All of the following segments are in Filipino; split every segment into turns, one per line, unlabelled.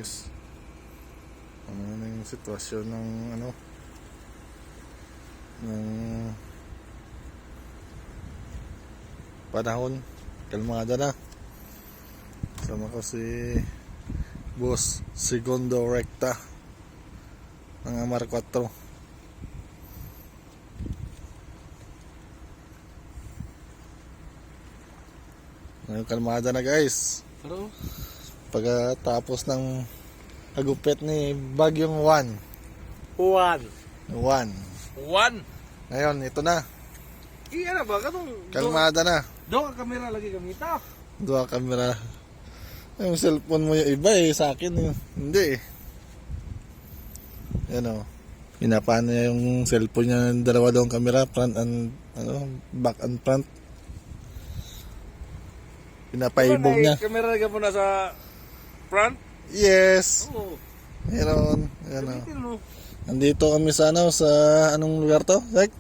guys. Ano na yung sitwasyon ng ano ng panahon. Kalmada na. Sama ko si Boss Segundo Recta ng Amar 4. Ngayon kalmada na guys.
Pero
Pagkatapos ng hagupit ni Bagyong
Juan.
Juan. Ngayon, ito na.
Iya na ba? Katong
Kalmada na.
do ka kamera lagi gamita.
Dua camera. Yung cellphone mo yung iba sa akin hindi Yan o. Pinapaan niya yung cellphone niya ng dalawa daw camera, front and back and front. Pinapaibog niya.
Kamera lagi po na sa front.
Yes.
Oo.
Meron. Yan o.
Gamitin mo.
Andito kami sa sa anong lugar to? Like?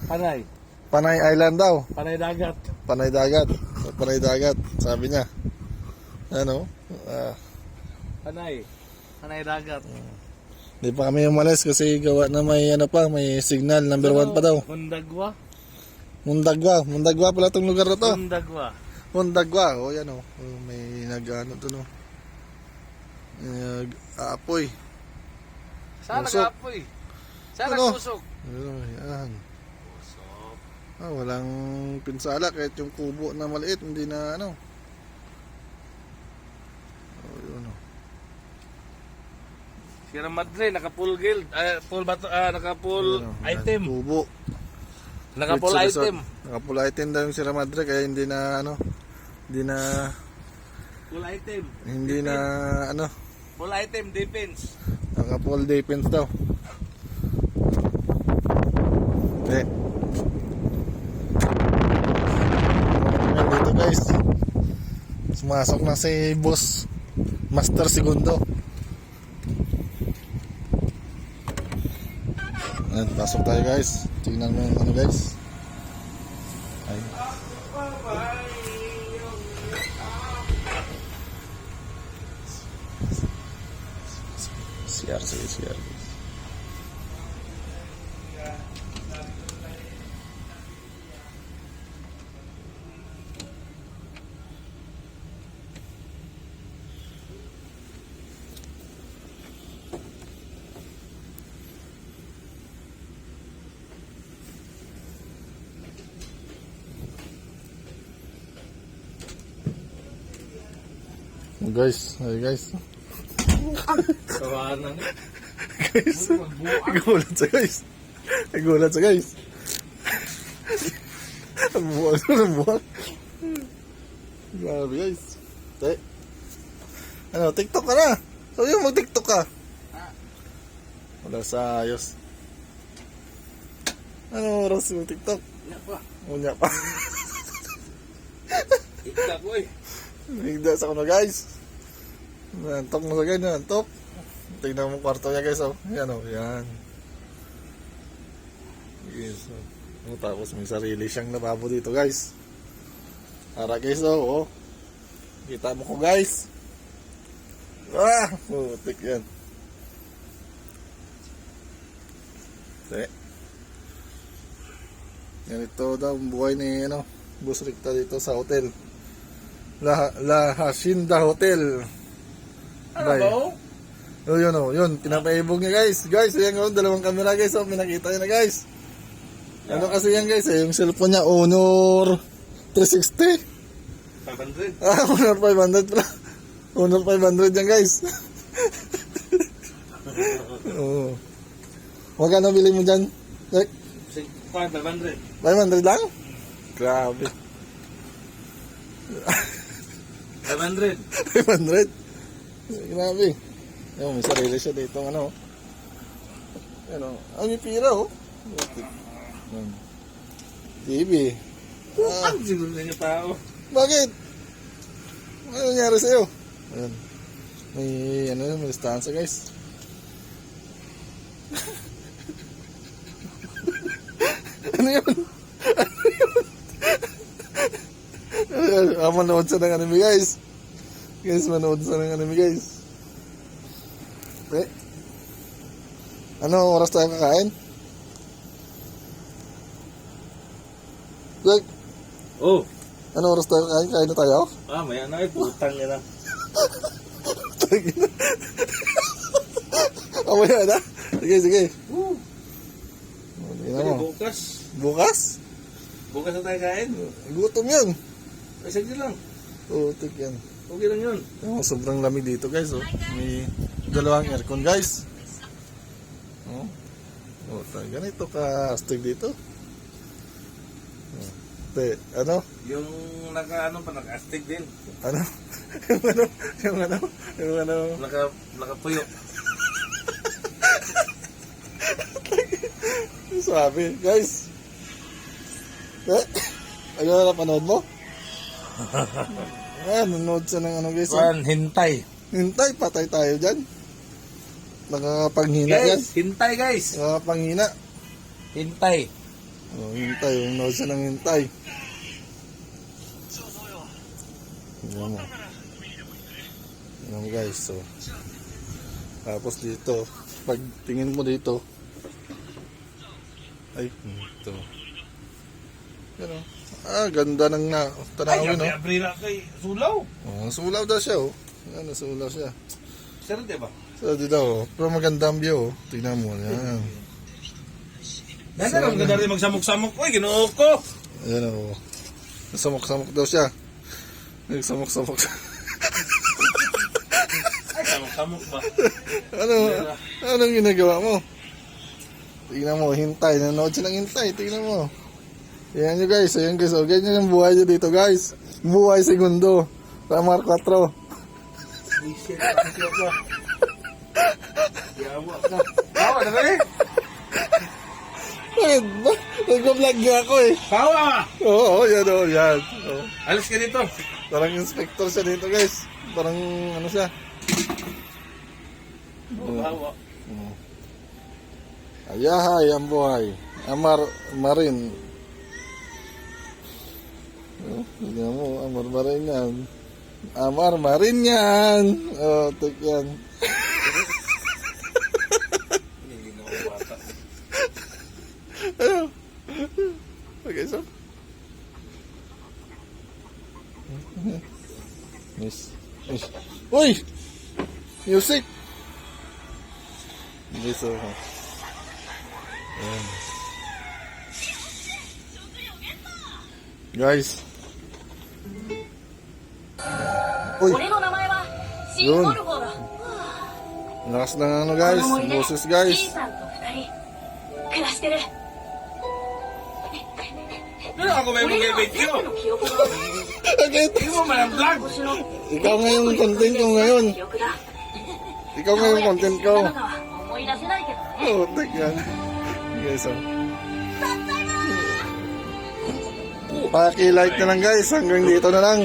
Panay.
Panay Island daw.
Panay dagat.
Panay dagat. Panay dagat, sabi niya. Ano?
Panay. Panay dagat.
Hindi pa kami umalis kasi gawa na may may signal number 1 pa daw.
Mundagwa.
Mundagwa pala tong lugar na to.
Mundagwa.
O yan o. May nag-ano to no. Nag-aapoy.
Saan
Pusok.
nag-apoy? Saan
Ano?
nagpusok?
Yan.
Pusok.
Walang pinsala kahit yung kubo na maliit hindi na yun o.
Sierra Madre, naka-full guild. Full bato, naka-full item.
Kubo.
Naka-full
Resort.
item.
Naka-full item daw yung Sierra Madre kaya hindi na
Full item.
hindi na
Full item defense.
naka-full defense daw. Dito guys. Sumasok na si Boss Master Segundo. Ayan, pasok tayo guys. Tingnan mo yung guys. Ay. CR. Guys,
Kawanan.
guys. Nagulat sa guys. Ang buwag. Grabe guys. TikTok ka na. Sabi mo mag-TikTok ka. Wala sa ayos. Ano oras mo TikTok? Unya pa.
Ikta ko eh.
Higda sa kuno guys. Nantok mo sa ganyan, nantok. Tingnan mo kwarto niya guys, Yan yan. Yes. Tapos may sarili siyang lababo dito guys. Para guys, Kita mo ko guys. Putik yan. Ganito daw ang buhay ni Boss Recta dito sa hotel. La Hacienda Hotel.
Ano ba?
Yun, pinapaibog niya guys. Guys, ayan dalawang camera guys, pinakita niya na guys. Ano kasi yan guys, yung cellphone niya, Honor 360.
500.
Honor 500 pala. Honor 500 yan guys. Magkano bili mo dyan?
500.
500 lang? Grabe.
500.
500? Grabe. May sarili siya dito, Ang may pira, TV.
Ang siguro na tao.
Bakit? Ano nangyari sa'yo? Ayan. May listahan guys. Ano yun? Manood sa ng anime guys. Manood sa ng anime guys. Te. Ano oras tayo kakain? Jack,
Oh.
ano oras tayo kakain? Kain na tayo?
Maya na putang niya na.
Mamaya na? Sige, sige. Tingnan
Pwede
mo.
bukas.
Bukas?
Bukas na tayo kain.
Gutom yan.
Ay, sige lang.
Putik yan.
Okay lang yun.
Oh, sobrang lamig dito guys. Oh. May dalawang aircon guys. Oh. Oh, ganito ka astig dito. Oh. Te, ano?
Yung naka-astig din.
Ano? Yung ano?
Nakapuyo.
Sabi, guys. Eh, ano na panood mo? Nanonood siya ng ano guys.
Hintay.
Hintay, patay tayo dyan. Nakakapanghina yan.
Guys, hintay guys.
Nakakapanghina.
Hintay.
Oh, hintay, nanonood siya ng hintay. Tingnan mo. Tingnan mo guys, so. Tapos dito, pag tingin mo dito, ay, ito. Yan o. Ganda ng tanawin, no?
abrira kay Sulaw.
Oh, sulaw daw siya, oh. Yan, sulaw siya.
Sir, di ba?
So, dito, oh. Pero maganda ang view, oh. Tingnan mo, yan.
Ang ganda rin magsamok-samok. Uy, ginoo ko.
Ayan, oh. Nasamok-samok daw siya. Nagsamok-samok siya.
Ay, samok-samok ba?
Anong ginagawa mo? Tingnan mo, hintay. Nanood siya ng hintay. Tingnan mo. Ayan nyo guys. Ayan guys. O, ganyan yung buhay nyo dito guys. Buhay segundo. Ramar 4.
Shit, ka. Yawa ka. Tawa na rin.
Bakit ba? Nag-vlog nga ako eh.
Tawa!
Oo, yan o. Yan. Oh.
Alis ka dito.
Parang inspector siya dito guys. Parang ano siya.
Tawa.
Ayahay ang buhay. Amar Marin. Oh, tingnan mo, Amar Marin yan. Amar Marin yan. Oh, tek yan.
Hindi na ako bata.
Ano? Okay, so. Miss. Miss. Uy! Music! Hindi so. Ayan. Guys. Uy!
俺の名前はシンボル号だ。
Lakas ng ano guys.
この森で
Boses
じ
guys.
いさんと二人暮らしてる。
Pero ako may
俺には
mag-ibig
全部
yun.
の記憶が
Bakit?
Hindi mo man ang vlog.
星の
Ikaw nga yung content ko ngayon.
記憶だ。
Ikaw nga yung content ko.
なのかは思い出せないけどね。
Oh, tek yan. Guys, oh. Paki-like na lang guys. Hanggang dito na lang.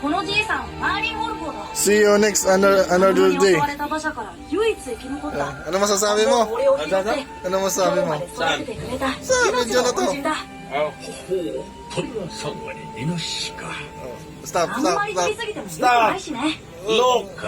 このじいさんはマーリン・ウォルフォーだ。
See you next another
この
day.
襲われた馬車から唯一生き残った。
Ano masasabi mo?
俺を拾って。
Ano masasabi mo?
育ててくれた。
さあ
命の恩人だ。
Oh.
鳥は3割イノシシか
Stop,
あんま
stop,
り
stop.
切りすぎても良くないしね。
Look.
風